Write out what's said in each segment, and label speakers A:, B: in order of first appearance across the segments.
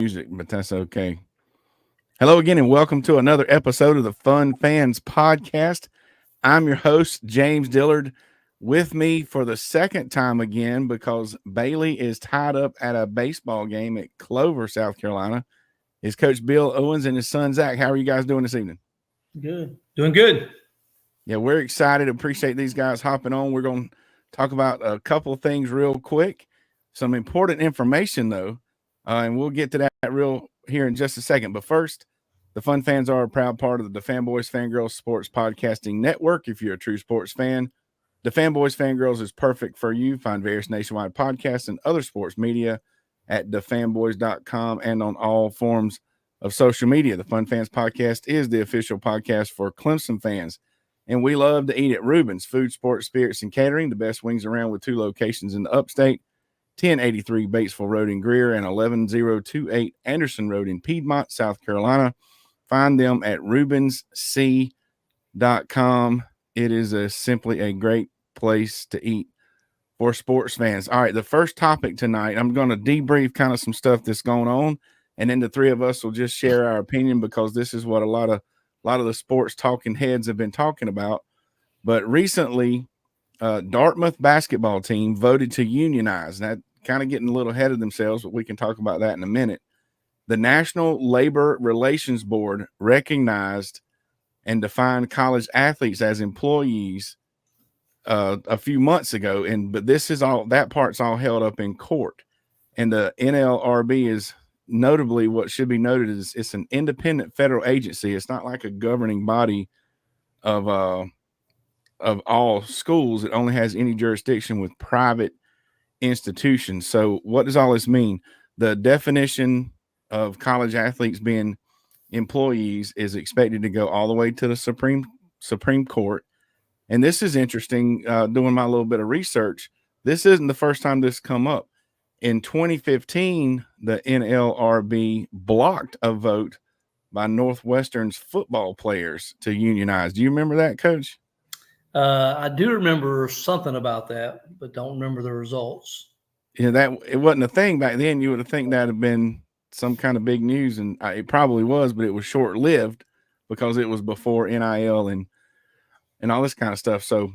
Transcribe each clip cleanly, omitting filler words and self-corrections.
A: music, but that's okay. Hello again, and welcome to another episode of the Fun Fans Podcast. I'm your host, James Dillard. With me for the second time again because Bailey is tied up at a baseball game at Clover, South Carolina, is Coach Bill Owens and his son, Zach. How are you guys doing this evening?
B: Good. Doing good.
A: Yeah, we're excited. Appreciate these guys hopping on. We're going to talk about a couple of things real quick. Some important information, though, and we'll get to that real here in just a second. But first, the Fun Fans are a proud part of the Fanboys Fangirls Sports Podcasting Network. If you're a true sports fan, the Fanboys Fangirls is perfect for you. Find various nationwide podcasts and other sports media at thefanboys.com and on all forms of social media. The Fun Fans Podcast is the official podcast for Clemson fans. And we love to eat at Reuben's Food, Sports, Spirits, and Catering, the best wings around with two locations in the upstate, 1083 Batesville Road in Greer and 11028 Anderson Road in Piedmont, South Carolina. Find them at ReubensC.com. It is simply a great place to eat for sports fans. All right, the first topic tonight, I'm going to debrief kind of some stuff that's going on, and then the three of us will just share our opinion because this is what a lot of the sports talking heads have been talking about. But recently, Dartmouth basketball team voted to unionize. That kind of getting a little ahead of themselves, but we can talk about that in a minute. The National Labor Relations Board recognized and defined college athletes as employees a few months ago, but this is all, that part's all held up in court. And the NLRB is notably, what should be noted is it's an independent federal agency. It's not like a governing body of all schools. It only has any jurisdiction with private institutions. So what does all this mean? The definition of college athletes being employees is expected to go all the way to the Supreme Court. And this is interesting. Doing my little bit of research, this isn't the first time this come up. In 2015, the NLRB blocked a vote by Northwestern's football players to unionize. Do you remember that, Coach?
B: I do remember something about that, but don't remember the results.
A: Yeah, that it wasn't a thing back then. You would have think that had been some kind of big news, and it probably was, but it was short lived because it was before NIL and all this kind of stuff. So,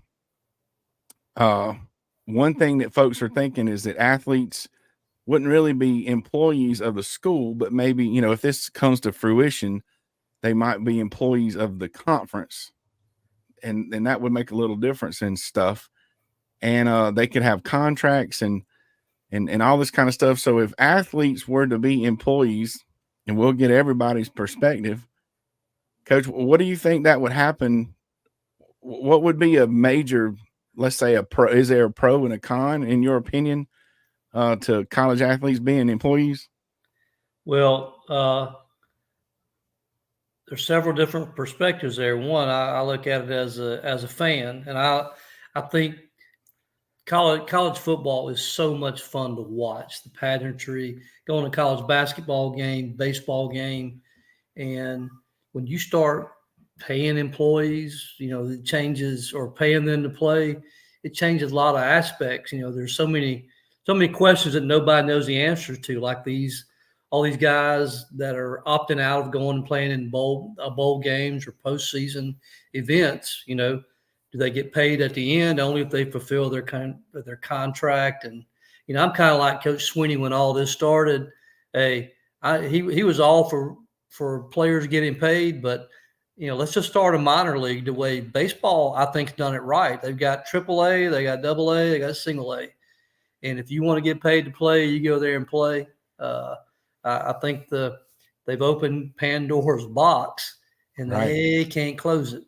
A: one thing that folks are thinking is that athletes wouldn't really be employees of the school, but maybe, if this comes to fruition, they might be employees of the conference, and that would make a little difference in stuff. And they could have contracts and all this kind of stuff. So if athletes were to be employees, and we'll get everybody's perspective, Coach, what do you think that would happen? What would be a major, let's say, is there a pro and a con, in your opinion, to college athletes being employees?
B: Well, there's several different perspectives there. One, I look at it as a fan, and I think college football is so much fun to watch. The pageantry, going to college basketball game, baseball game, and when you start paying employees, it changes, or paying them to play, it changes a lot of aspects. There's so many questions that nobody knows the answers to, like all these guys that are opting out of going and playing in bowl games or postseason events. Do they get paid at the end only if they fulfill their contract? And I'm kind of like Coach Sweeney when all this started. He was all for players getting paid, but let's just start a minor league the way baseball, I think, has done it right. They've got AAA, they got AA, they got single A. And if you want to get paid to play, you go there and play. I think they've opened Pandora's box, and they can't close it.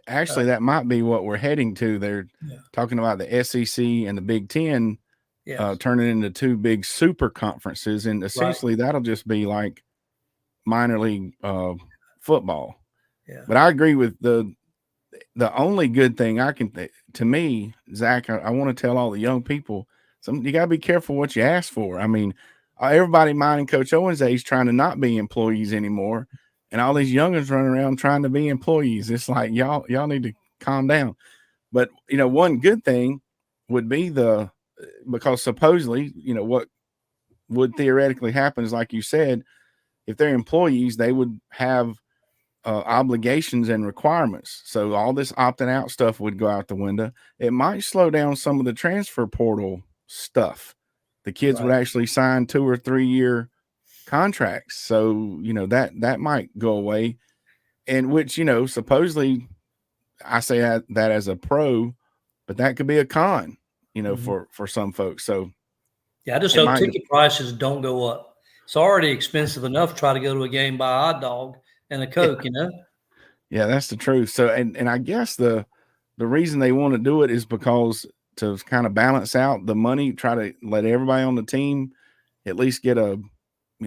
A: Actually, that might be what we're heading to. They're talking about the SEC and the Big Ten turning into two big super conferences, and essentially that'll just be like minor league football. Yeah. But I agree with the only good thing I can to me, Zach, I want to tell all the young people, you got to be careful what you ask for. I mean, everybody minding Coach Owens' age trying to not be employees anymore, and all these youngins running around trying to be employees. It's like y'all need to calm down. But one good thing would be because supposedly what would theoretically happen is, like you said, if they're employees, they would have obligations and requirements. So all this opting out stuff would go out the window. It might slow down some of the transfer portal stuff. The kids would
B: Right.
A: actually sign 2 or 3 year contracts. So, that might go away. And which, supposedly I say that as a pro, but that could be a con,
B: Mhm.
A: for some folks. So
B: Yeah, I just
A: it
B: hope
A: might,
B: ticket prices don't go up. It's already expensive enough to try to go to a game, buy a hot dog and a Coke, you know?
A: yeah, that's the truth. So, and I guess the reason they want to do it is because to kind of balance out the money, try to let everybody on the team at least get a,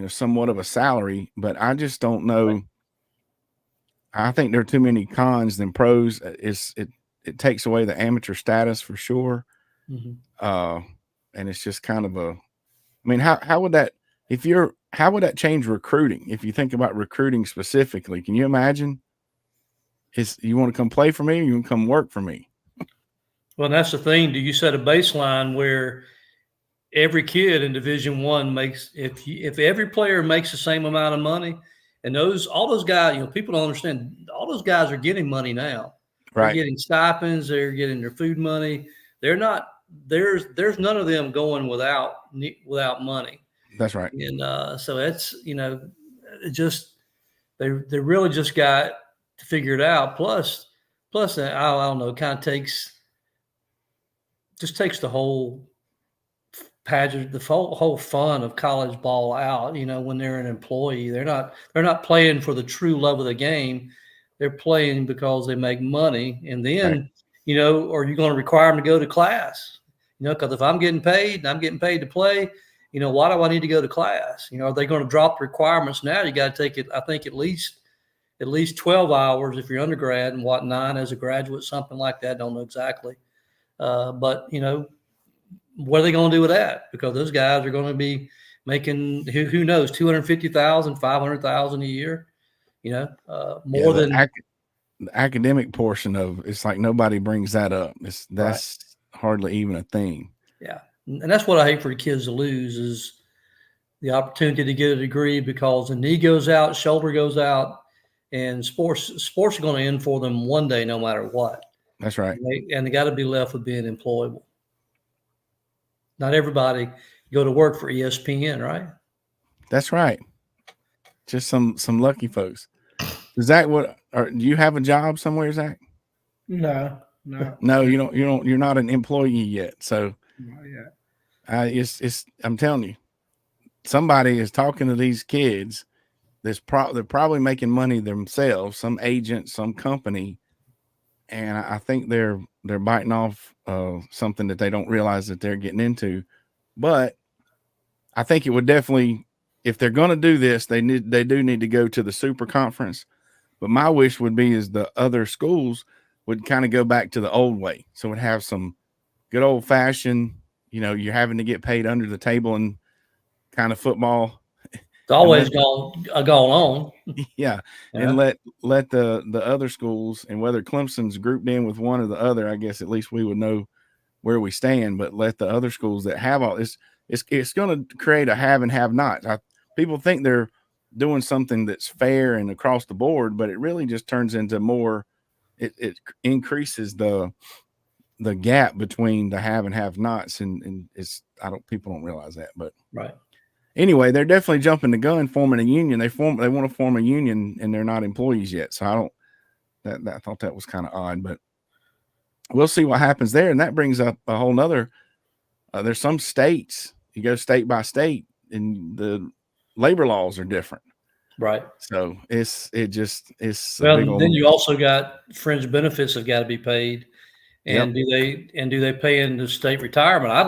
A: somewhat of a salary. But I just don't
B: Right.
A: know. I think there are too many cons than pros. It takes away the amateur status for sure.
B: Mhm.
A: Uh, and it's just kind of a. I mean, how would that how would that change recruiting? If you think about recruiting specifically, can you imagine? You want to come play for me, or you want to come work for me?
B: Well, and that's the thing. Do you set a baseline where every kid in Division 1 makes, if every player makes the same amount of money, and all those guys, people don't understand, all those guys are getting money now. They're
A: Right.
B: getting stipends, they're getting their food money. They're not there's none of them going without money.
A: That's right.
B: And so it's, it just they really just got to figure it out. Plus I don't know, it kind of takes the whole pageant, the whole fun of college ball out. When they're an employee, they're not playing for the true love of the game. They're playing because they make money. And
A: Right.
B: then, are you going to require them to go to class? Because if I'm getting paid and I'm getting paid to play, why do I need to go to class? Are they going to drop the requirements now? You got to take it, I think, at least 12 hours if you're undergrad, and 9 as a graduate, something like that. Don't know exactly. But what are they going to do with that? Because those guys are going to be making, who knows, 250,000, 500,000 a year.
A: Yeah.
B: More than
A: The academic portion of it's like nobody brings that up.
B: right.
A: That's hardly even a thing.
B: Yeah, and that's what I hate for the kids to lose is the opportunity to get a degree, because the knee goes out, shoulder goes out, and sports are going to end for them one day, no matter what.
A: That's right.
B: And they got to be left with being employable. Not everybody go to work for ESPN, right?
A: That's right. Just some lucky folks. Is that what? Or do you have a job somewhere, Zach?
C: No, no,
A: No, you don't. You don't. You're not an employee yet. So
C: not yet.
A: it's. I'm telling you, somebody is talking to these kids. They're probably making money themselves. Some agent, some company, and I think they're biting off something that they don't realize that they're getting into. But I think it would definitely, if they're going to do this, they do need to go to the super conference. But my wish would be is the other schools would kind of go back to the old way. So it would have some good old fashioned, you're having to get paid under the table and kind of football.
B: It's always gone on.
A: Yeah. And
B: Yeah.
A: let the other schools, and whether Clemson's grouped in with one or the other, I guess at least we would know where we stand, but let the other schools that have all this, it's going to create a have and have not. People think they're doing something that's fair and across the board, but it really just turns into more, it increases the gap between the have and have nots. And people don't realize that, but
B: Right.
A: anyway, they're definitely jumping the gun, forming a union. They want to form a union, and they're not employees yet. So I thought that was kind of odd, but we'll see what happens there. And that brings up a whole nother, there's some states, you go state by state, and the labor laws are different.
B: Right.
A: So it's a
B: Well,
A: big old,
B: then you also got fringe benefits have got to be paid. And
A: yep.
B: do they pay into state retirement? I'd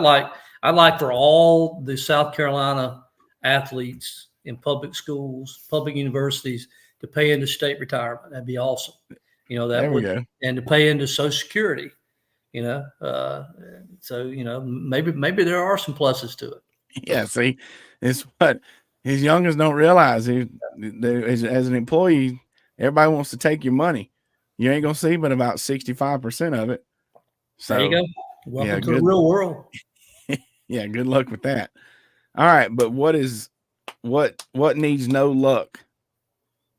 B: like for all the South Carolina athletes in public schools, public universities to pay into state retirement. That'd be awesome. That
A: There we
B: would,
A: go.
B: and to pay into Social Security. So maybe there are some pluses to it.
A: Yeah, see, it's what his youngest don't realize. As an employee, everybody wants to take your money. You ain't gonna see but about 65% of it.
B: There you
A: So
B: go. Welcome
A: yeah,
B: to the real world.
A: yeah, good luck with that. All right, but what needs no luck,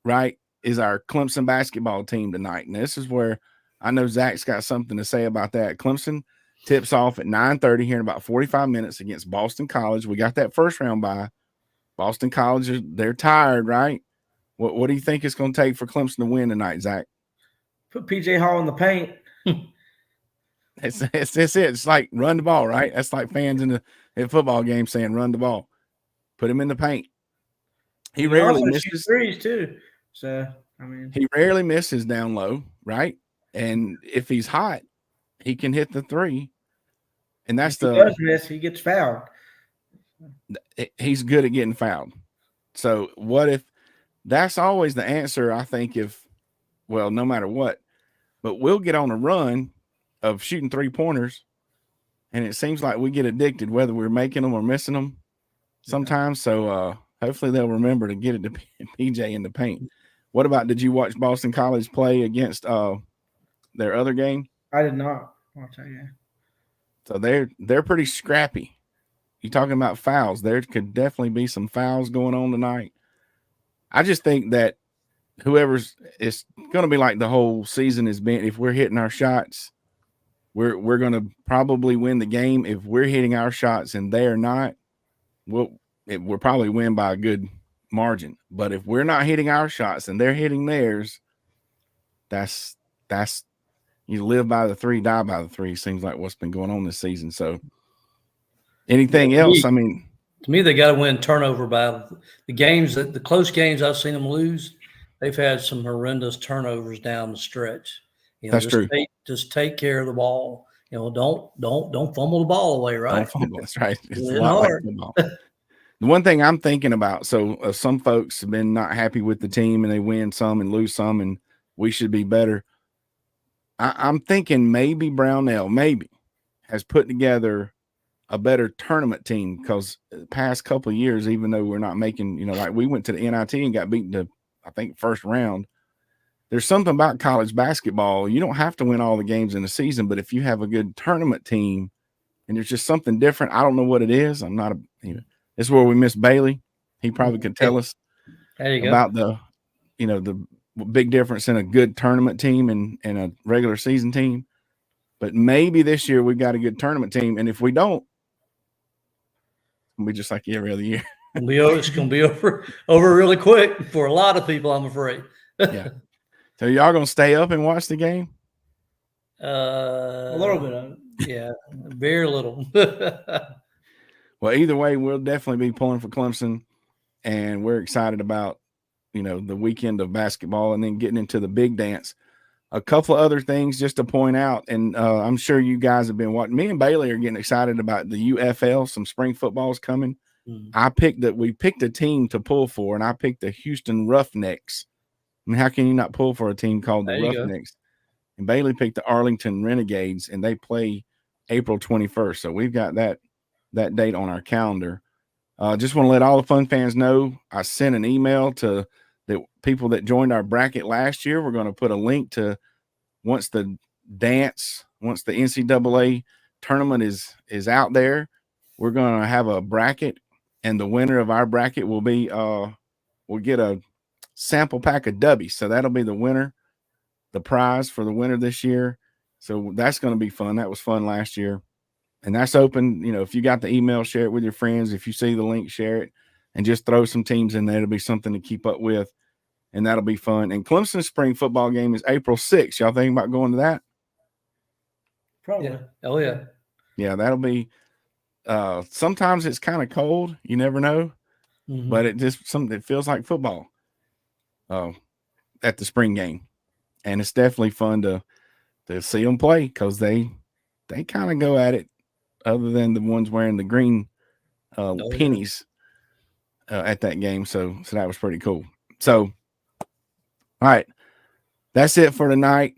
A: right, is our Clemson basketball team tonight. And this is where I know Zach's got something to say about that. Clemson tips off at 9:30 here in about 45 minutes against Boston College. We got that first round bye. Boston College, they're tired, right? What do you think it's going to take for Clemson to win tonight, Zach?
C: Put PJ Hall in the paint.
A: It's it. It's like run the ball, right? That's like fans in the football game saying run the ball. Put him in the paint. He rarely misses
C: threes too. So I mean,
A: he rarely misses down low, right? And if he's hot, he can hit the three. And that's
C: if he does miss, he gets fouled.
A: He's good at getting fouled. So what if that's always the answer? I think no matter what, but we'll get on a run of shooting 3-pointers, and it seems like we get addicted whether we're making them or missing them sometimes. So hopefully they'll remember to get it to PJ in the paint. What about, did you watch Boston College play against their other game?
C: I did not. I'll tell you.
A: So they're pretty scrappy. You talking about fouls? There could definitely be some fouls going on tonight. I just think that it's going to be like the whole season has been. If we're hitting our shots, we're going to probably win the game. If we're hitting our shots and they're not, we'll probably win by a good margin. But if we're not hitting our shots and they're hitting theirs, that's you live by the three, die by the three. Seems like what's been going on this season. So anything else? I mean,
B: to me, they got to win turnover battle. The close games I've seen them lose, they've had some horrendous turnovers down the stretch.
A: That's true.
B: Just take care of the ball. Don't fumble the ball away, right?
A: Don't fumble. That's right. It's
B: Really
A: a lot
B: hard.
A: like football. The one thing I'm thinking about, so some folks have been not happy with the team and they win some and lose some, and we should be better. I'm thinking maybe Brownell has put together a better tournament team, because the past couple of years, even though we're not making, like we went to the NIT and got beaten to, I think, first round. There's something about college basketball. You don't have to win all the games in the season, but if you have a good tournament team and there's just something different, I don't know what it is. I'm not this is where we miss Bailey. He probably could tell us about the big difference in a good tournament team and a regular season team. But maybe this year we've got a good tournament team. And if we don't, we just like every other year.
B: It's going to be over really quick for a lot of people, I'm afraid.
A: Yeah. So y'all going to stay up and watch the game?
C: A little bit of it.
B: Yeah, very little.
A: Well, either way, we'll definitely be pulling for Clemson, and we're excited about, the weekend of basketball and then getting into the big dance. A couple of other things just to point out, and I'm sure you guys have been watching. Me and Bailey are getting excited about the UFL. Some spring football is coming. Mm-hmm. We picked a team to pull for, and I picked the Houston Roughnecks. I mean, how can you not pull for a team called the Roughnecks? And Bailey picked the Arlington Renegades, and they play April 21st. So we've got that date on our calendar. Just want to let all the fun fans know, I sent an email to the people that joined our bracket last year. We're going to put a link to once the NCAA tournament is out there, we're going to have a bracket, and the winner of our bracket will be we'll get a sample pack of W's. So that'll be the winner, the prize for the winner this year. So that's going to be fun. That was fun last year. And that's open. If you got the email, share it with your friends. If you see the link, share it, and just throw some teams in there. It'll be something to keep up with, and that'll be fun. And Clemson's spring football game is April 6th. Y'all thinking about going to that?
C: Probably.
B: Yeah. Oh, yeah.
A: Yeah, that'll be sometimes it's kind of cold. You never know. Mm-hmm. But it feels like football at the spring game. And it's definitely fun to see them play, because they kind of go at it, other than the ones wearing the green pennies at that game. So that was pretty cool. So, all right, that's it for tonight.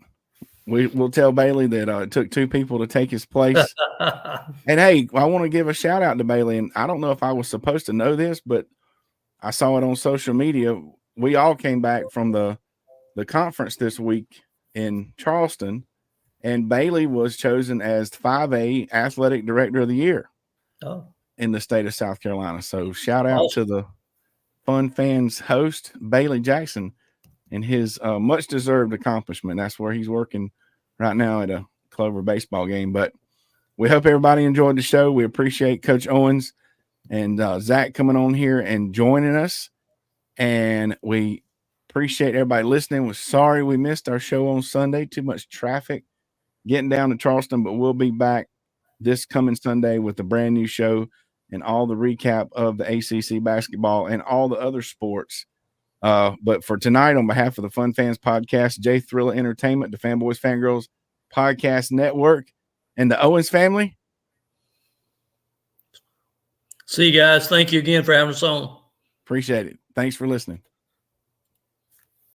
A: We'll tell Bailey that it took two people to take his place. And hey, I want to give a shout out to Bailey. And I don't know if I was supposed to know this, but I saw it on social media. We all came back from the conference this week in Charleston, and Bailey was chosen as 5A Athletic Director of the Year.
B: Oh.
A: in the state of South Carolina. So shout out to the Fun Fans host, Bailey Jackson, and his much deserved accomplishment. That's where he's working right now at a Clover baseball game. But we hope everybody enjoyed the show. We appreciate Coach Owens and Zach coming on here and joining us. And we appreciate everybody listening. We're sorry we missed our show on Sunday. Too much traffic getting down to Charleston, but we'll be back this coming Sunday with a brand new show and all the recap of the ACC basketball and all the other sports. But for tonight, on behalf of the Fun Fans Podcast, J Thriller Entertainment, the Fanboys Fangirls Podcast Network, and the Owens family.
B: See you guys. Thank you again for having us on.
A: Appreciate it. Thanks for listening.